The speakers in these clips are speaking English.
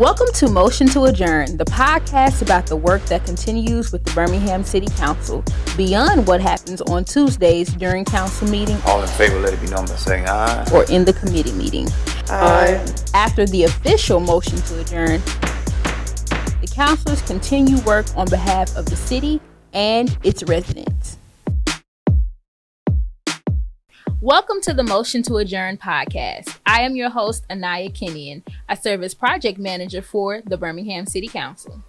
Welcome to Motion to Adjourn, the podcast about the work that continues with the Birmingham City Council, beyond what happens on Tuesdays during council meeting. All in favor, let it be known by saying aye. Or in the committee meeting. Aye. After the official motion to adjourn, the councilors continue work on behalf of the city and its residents. Welcome to the Motion to Adjourn podcast. I am your host, Anaya Kenyon. I serve as project manager for the Birmingham City Council.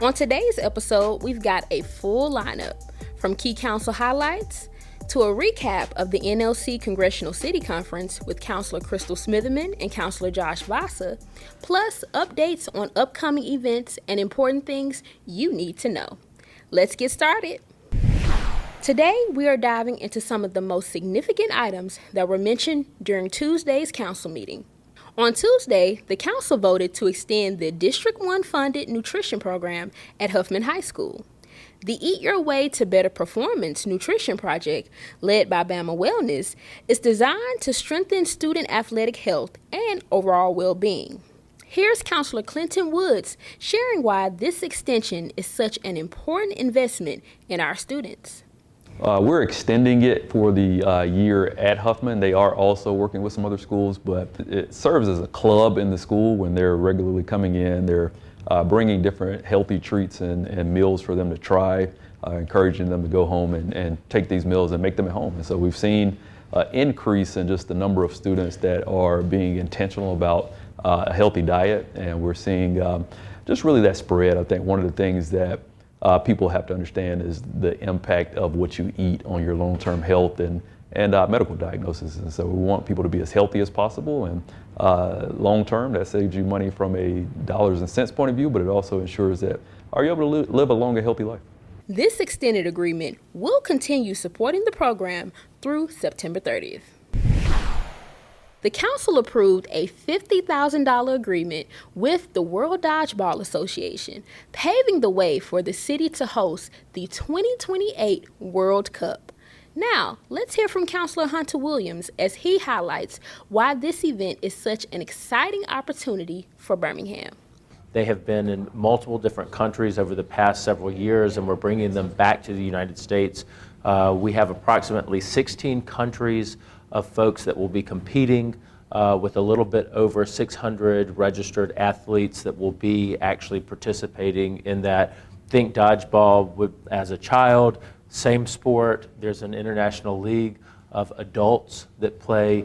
On today's episode, we've got a full lineup, from key council highlights to a recap of the NLC Congressional City Conference with Councilor Crystal Smitherman and Councilor Josh Vasa, plus updates on upcoming events and important things you need to know. Let's get started. Today, we are diving into some of the most significant items that were mentioned during Tuesday's council meeting. On Tuesday, the council voted to extend the District 1 funded nutrition program at Huffman High School. The Eat Your Way to Better Performance nutrition project, led by Bama Wellness, is designed to strengthen student athletic health and overall well-being. Here's Councilor Clinton Woods sharing why this extension is such an important investment in our students. We're extending it for the year at Huffman. They are also working with some other schools, but it serves as a club in the school when they're regularly coming in. They're bringing different healthy treats and meals for them to try, encouraging them to go home and take these meals and make them at home. And so we've seen an increase in just the number of students that are being intentional about a healthy diet, and we're seeing just really that spread. I think one of the things that people have to understand is the impact of what you eat on your long-term health and medical diagnosis. And so we want people to be as healthy as possible, and long-term that saves you money from a dollars and cents point of view, but it also ensures that are you able to live a longer, healthy life. This extended agreement will continue supporting the program through September 30th. The council approved a $50,000 agreement with the World Dodgeball Association, paving the way for the city to host the 2028 World Cup. Now, let's hear from Councilor Hunter Williams as he highlights why this event is such an exciting opportunity for Birmingham. They have been in multiple different countries over the past several years, and we're bringing them back to the United States. We have approximately 16 countries of folks that will be competing with a little bit over 600 registered athletes that will be actually participating in that. Think dodgeball as a child, same sport. There's an international league of adults that play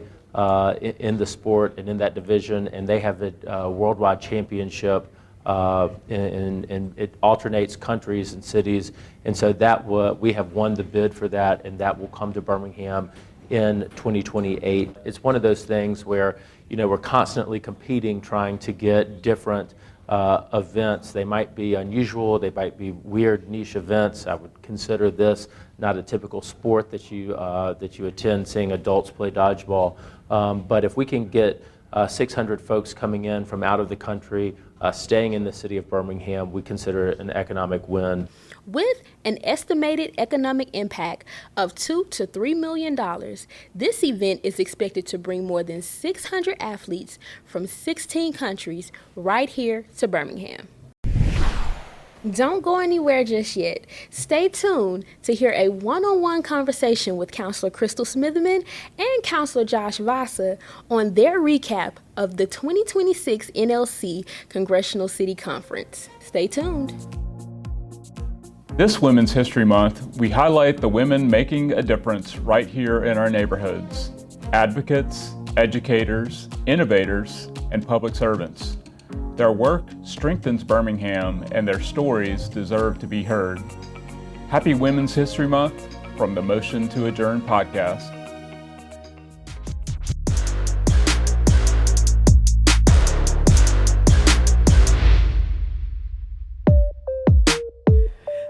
in the sport and in that division, and they have a worldwide championship, and it alternates countries and cities. And so we have won the bid for that, and that will come to Birmingham in 2028. It's one of those things where, we're constantly competing, trying to get different events. They might be unusual, they might be weird niche events. I would consider this not a typical sport that you attend, seeing adults play dodgeball. But if we can get 600 folks coming in from out of the country, staying in the city of Birmingham, we consider it an economic win. With an estimated economic impact of $2 to $3 million, this event is expected to bring more than 600 athletes from 16 countries right here to Birmingham. Don't go anywhere just yet. Stay tuned to hear a one-on-one conversation with Councilor Crystal Smitherman and Councilor Josh Vasa on their recap of the 2026 NLC Congressional City Conference. Stay tuned. This Women's History Month, we highlight the women making a difference right here in our neighborhoods. Advocates, educators, innovators, and public servants. Their work strengthens Birmingham, and their stories deserve to be heard. Happy Women's History Month from the Motion to Adjourn podcast.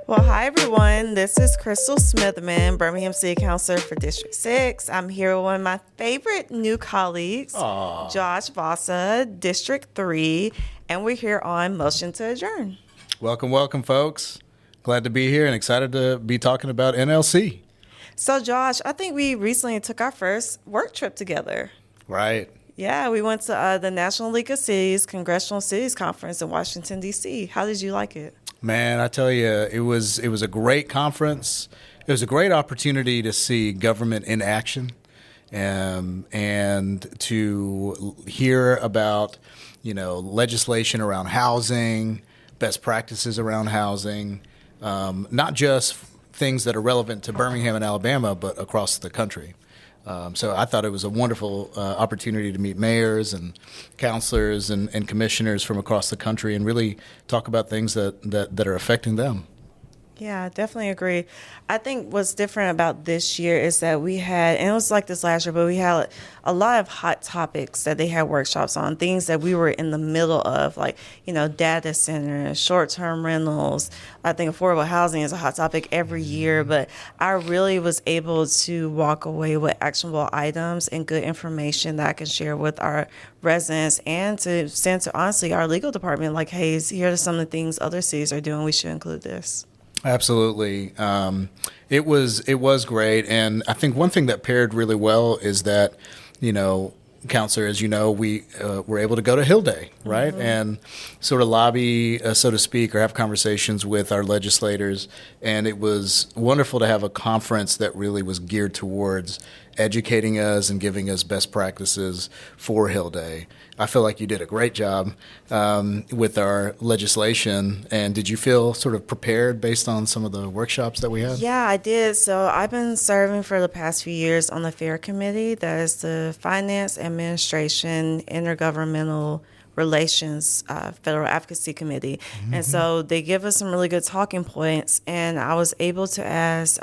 Well, hi everyone. This is Crystal Smitherman, Birmingham City Councilor for District 6. I'm here with one of my favorite new colleagues, Josh Vasa, District 3, and we're here on Motion to Adjourn. Welcome, folks. Glad to be here and excited to be talking about NLC. So, Josh, I think we recently took our first work trip together. Right. Yeah, we went to the National League of Cities Congressional Cities Conference in Washington, D.C. How did you like it? Man, I tell you, it was a great conference. It was a great opportunity to see government in action, and to hear about, legislation around housing, best practices around housing, not just things that are relevant to Birmingham and Alabama, but across the country. So I thought it was a wonderful opportunity to meet mayors and councilors and commissioners from across the country and really talk about things that are affecting them. Yeah, I definitely agree. I think what's different about this year is that we had, and it was like this last year, but we had a lot of hot topics that they had workshops on, things that we were in the middle of, like, data centers, short-term rentals. I think affordable housing is a hot topic every year, but I really was able to walk away with actionable items and good information that I can share with our residents and to send to, honestly, our legal department, like, hey, here are some of the things other cities are doing. We should include this. Absolutely. It was great. And I think one thing that paired really well is that, Councilor, as you know, we were able to go to Hill Day, right? Mm-hmm. And sort of lobby, so to speak, or have conversations with our legislators. And it was wonderful to have a conference that really was geared towards educating us and giving us best practices for Hill Day. I feel like you did a great job with our legislation. And did you feel sort of prepared based on some of the workshops that we had? Yeah, I did. So I've been serving for the past few years on the FAIR Committee. That is the Finance, Administration, Intergovernmental Relations Federal Advocacy Committee. Mm-hmm. And so they give us some really good talking points. And I was able to ask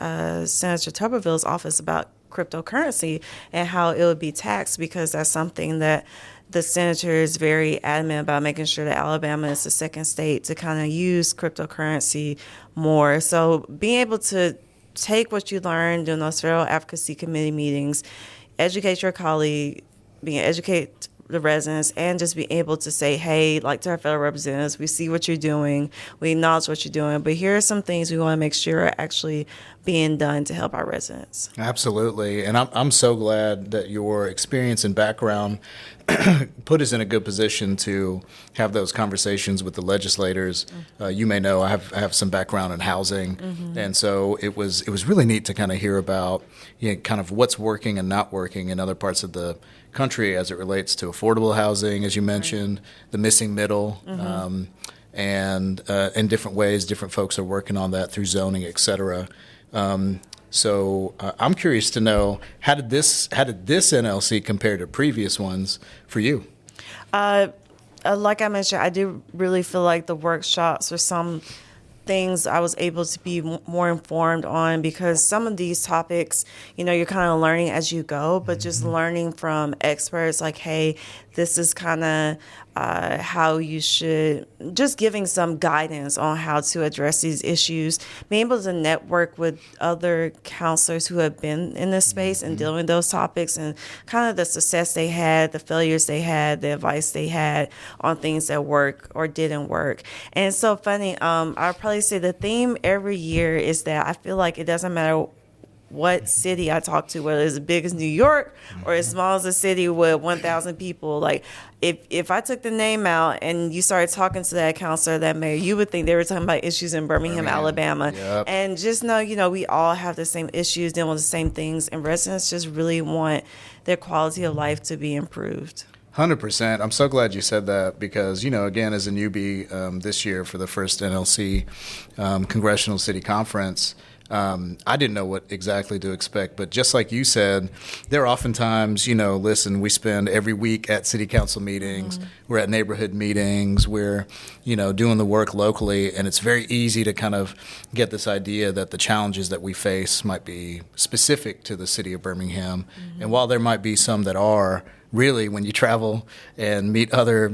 Senator Tuberville's office about cryptocurrency and how it would be taxed, because that's something that the senator is very adamant about, making sure that Alabama is the second state to kind of use cryptocurrency more. So being able to take what you learned during those federal advocacy committee meetings, educate your colleague, educate the residents, and just be able to say, hey, like to our federal representatives, we see what you're doing, we acknowledge what you're doing, but here are some things we want to make sure are actually being done to help our residents. Absolutely. And I'm so glad that your experience and background put us in a good position to have those conversations with the legislators. You may know I have some background in housing, mm-hmm. and so it was really neat to kind of hear about kind of what's working and not working in other parts of the country as it relates to affordable housing, as you mentioned, right. The missing middle, mm-hmm. And in different ways, different folks are working on that through zoning, et cetera. So I'm curious to know, how did this NLC compare to previous ones for you? Like I mentioned, I do really feel like the workshops were some things I was able to be more informed on, because some of these topics, you're kind of learning as you go, but just learning from experts like, hey, this is kind of how you should, just giving some guidance on how to address these issues, being able to network with other counselors who have been in this space and dealing with those topics, and kind of the success they had, the failures they had, the advice they had on things that work or didn't work. And it's so funny. I'll probably say the theme every year is that I feel like it doesn't matter what city I talk to, whether it's as big as New York or as small as a city with 1,000 people. Like, if I took the name out and you started talking to that counselor, that mayor, you would think they were talking about issues in Birmingham, Alabama. Yep. And just know, we all have the same issues, dealing with the same things, and residents just really want their quality of life to be improved. 100%. I'm so glad you said that, because, again, as a newbie this year for the first NLC Congressional City Conference, I didn't know what exactly to expect, but just like you said, there are oftentimes, listen, we spend every week at city council meetings, mm-hmm. we're at neighborhood meetings, we're, doing the work locally, and it's very easy to kind of get this idea that the challenges that we face might be specific to the city of Birmingham. Mm-hmm. And while there might be some that are, really, when you travel and meet other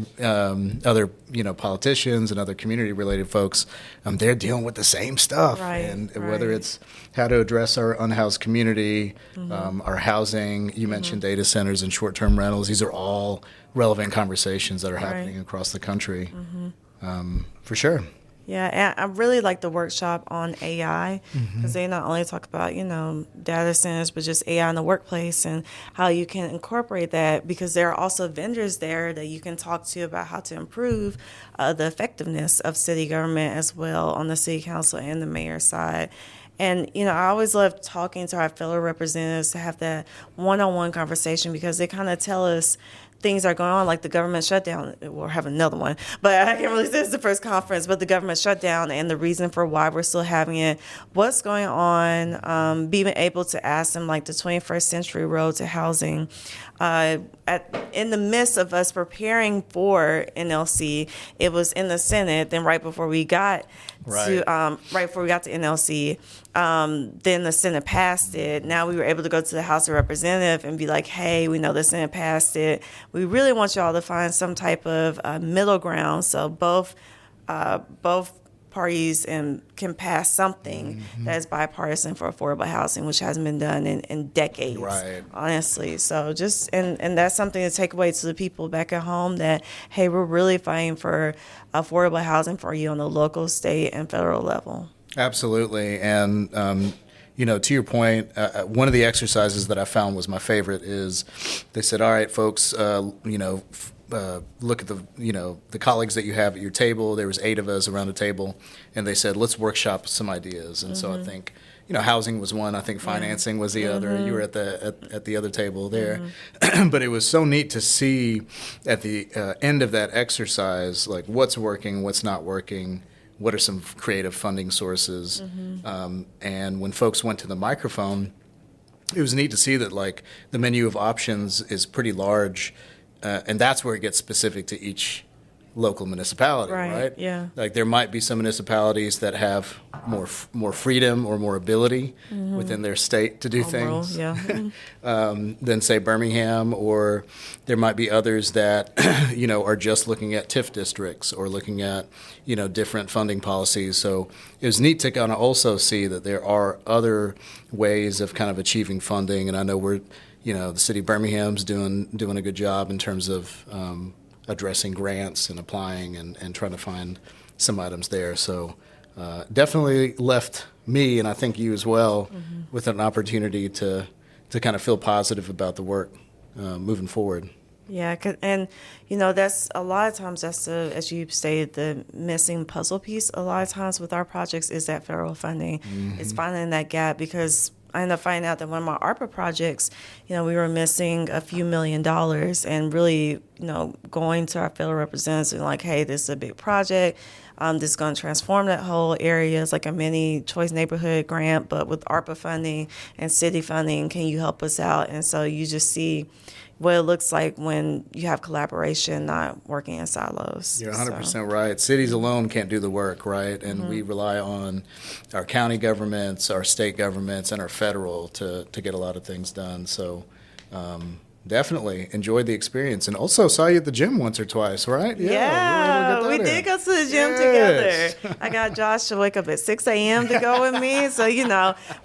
politicians and other community-related folks, they're dealing with the same stuff. Right, and whether it's how to address our unhoused community, mm-hmm. Our housing, you mentioned mm-hmm. data centers and short-term rentals, these are all relevant conversations that are happening across the country, mm-hmm. For sure. Yeah, and I really like the workshop on AI because they not only talk about, data centers, but just AI in the workplace and how you can incorporate that, because there are also vendors there that you can talk to about how to improve the effectiveness of city government as well on the city council and the mayor's side. And, I always love talking to our fellow representatives to have that one-on-one conversation because they kind of tell us things are going on, like the government shutdown. We'll have another one, but I can't really say it's the first conference, but the government shutdown and the reason for why we're still having it, what's going on, being able to ask them like the 21st century road to housing. In the midst of us preparing for NLC, it was in the Senate, then right before we got to NLC, then the Senate passed it. Now we were able to go to the House of Representatives and be like, hey, we know the Senate passed it. We really want y'all to find some type of middle ground so both parties can pass something that is bipartisan for affordable housing, which hasn't been done in decades, honestly. So and that's something to take away to the people back at home that, hey, we're really fighting for affordable housing for you on the local, state, and federal level. Absolutely. And, to your point, one of the exercises that I found was my favorite is they said, all right, folks, look at the colleagues that you have at your table. There was 8 of us around the table, and they said, let's workshop some ideas. And so I think, housing was one. I think financing was the other. You were at the other table there. But it was so neat to see at the end of that exercise, like what's working, what's not working, what are some creative funding sources. And when folks went to the microphone, it was neat to see that like the menu of options is pretty large. And that's where it gets specific to each local municipality, right? Yeah. Like there might be some municipalities that have more freedom or more ability within their state to do things than say Birmingham, or there might be others that are just looking at TIF districts or looking at different funding policies. So it was neat to kind of also see that there are other ways of kind of achieving funding, and I know we're the city of Birmingham's doing a good job in terms of addressing grants and applying and trying to find some items there. So definitely left me, and I think you as well, with an opportunity to kind of feel positive about the work moving forward. Yeah, and that's a lot of times that's as you stated, the missing puzzle piece. A lot of times with our projects is that federal funding. It's finding that gap because I ended up finding out that one of my ARPA projects, we were missing a few $1 million, and really, going to our federal representatives and like, hey, this is a big project. This is going to transform that whole area. It's like a mini choice neighborhood grant, but with ARPA funding and city funding, can you help us out? And so you just see what it looks like when you have collaboration, not working in silos. You're 100% right. Cities alone can't do the work, right? And we rely on our county governments, our state governments, and our federal to get a lot of things done. So definitely enjoyed the experience, and also saw you at the gym once or twice, right? Yeah, we did go to the gym together. I got Josh to wake up at 6 a.m. to go with me. So,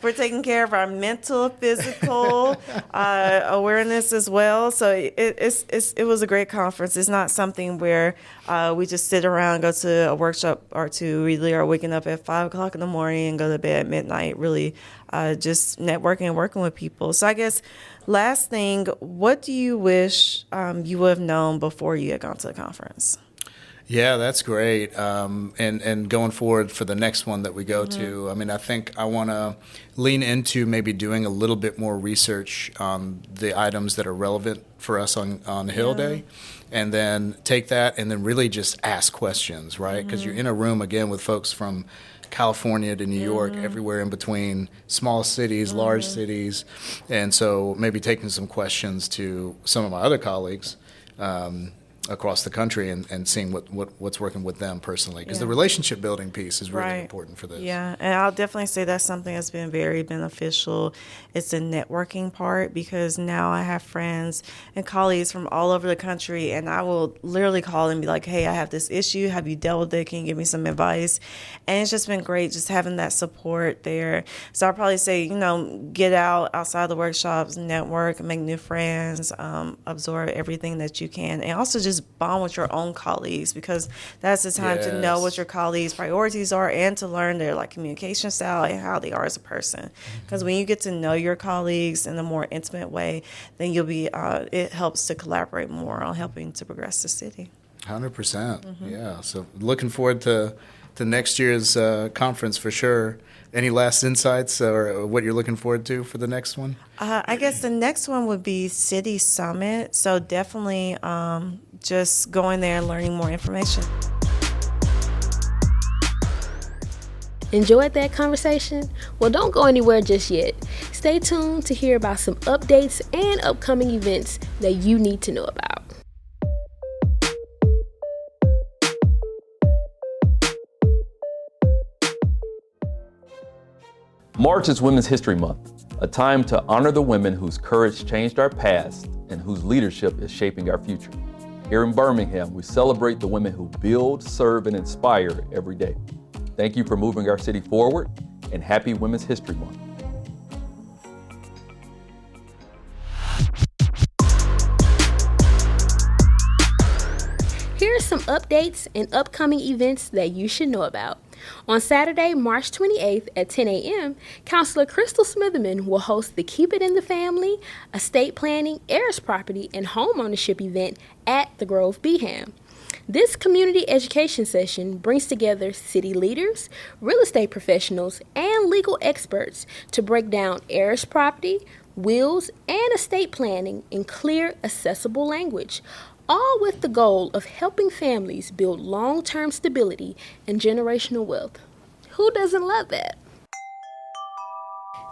we're taking care of our mental, physical awareness as well. So it was a great conference. It's not something where we just sit around and go to a workshop or two. We really are waking up at 5 o'clock in the morning and go to bed at midnight, really just networking and working with people. So I guess last thing, what do you wish you would have known before you had gone to the conference? Yeah, that's great. And going forward for the next one that we go to, I think I want to lean into maybe doing a little bit more research on the items that are relevant for us on Hill Day, and then take that and then really just ask questions, right? Because you're in a room, again, with folks from California to New York, everywhere in between, small cities, large cities. And so maybe taking some questions to some of my other colleagues across the country and seeing what's working with them personally. Because the relationship building piece is really important for this. Yeah, and I'll definitely say that's something that's been very beneficial. It's the networking part, because now I have friends and colleagues from all over the country, and I will literally call and be like, hey, I have this issue. Have you dealt with it? Can you give me some advice? And it's just been great just having that support there. So I'll probably say, get outside the workshops, network, make new friends, absorb everything that you can, and also just just bond with your own colleagues, because that's the time to know what your colleagues' priorities are and to learn their like communication style and how they are as a person. Because when you get to know your colleagues in a more intimate way, then you'll be it helps to collaborate more on helping to progress the city. 100%. Yeah. So looking forward to next year's conference for sure. Any last insights or what you're looking forward to for the next one? I guess the next one would be City Summit. So definitely just going there and learning more information. Enjoyed that conversation? Well, don't go anywhere just yet. Stay tuned to hear about some updates and upcoming events that you need to know about. March is Women's History Month, a time to honor the women whose courage changed our past and whose leadership is shaping our future. Here in Birmingham, we celebrate the women who build, serve, and inspire every day. Thank you for moving our city forward, and happy Women's History Month. Here are some updates and upcoming events that you should know about. On Saturday, March 28th at 10 a.m., Councilor Smitherman will host the Keep It in the Family, estate planning, heirs property, and homeownership event at the Grove Beham. This community education session brings together city leaders, real estate professionals, and legal experts to break down heirs property, wills, and estate planning in clear, accessible language, all with the goal of helping families build long-term stability and generational wealth. Who doesn't love that?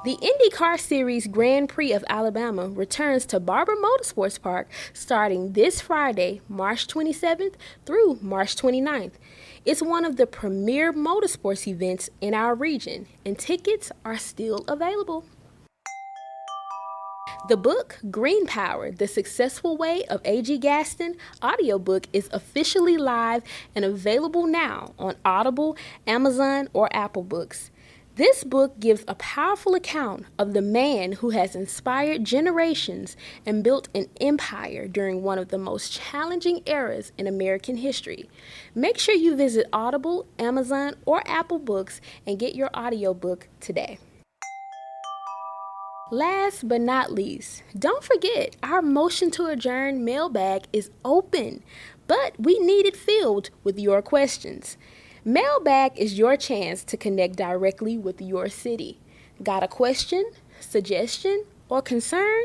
The IndyCar Series Grand Prix of Alabama returns to Barber Motorsports Park starting this Friday, March 27th through March 29th. It's one of the premier motorsports events in our region, and tickets are still available. The book, Green Power, The Successful Way of A.G. Gaston audiobook is officially live and available now on Audible, Amazon, or Apple Books. This book gives a powerful account of the man who has inspired generations and built an empire during one of the most challenging eras in American history. Make sure you visit Audible, Amazon, or Apple Books and get your audiobook today. Last but not least, don't forget our motion to adjourn mailbag is open, but we need it filled with your questions. Mailbag is your chance to connect directly with your city. Got a question, suggestion, or concern?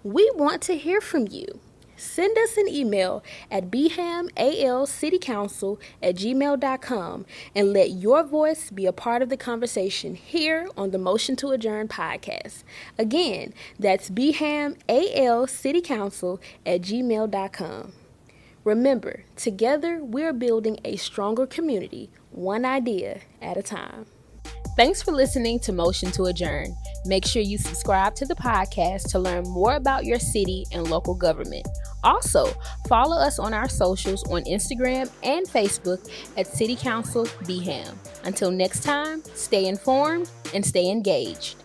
We want to hear from you. Send us an email at bhamalcitycouncil@gmail.com and let your voice be a part of the conversation here on the Motion to Adjourn podcast. Again, that's bhamalcitycouncil@gmail.com. Remember, together we're building a stronger community, one idea at a time. Thanks for listening to Motion to Adjourn. Make sure you subscribe to the podcast to learn more about your city and local government. Also, follow us on our socials on Instagram and Facebook at City Council BHAM. Until next time, stay informed and stay engaged.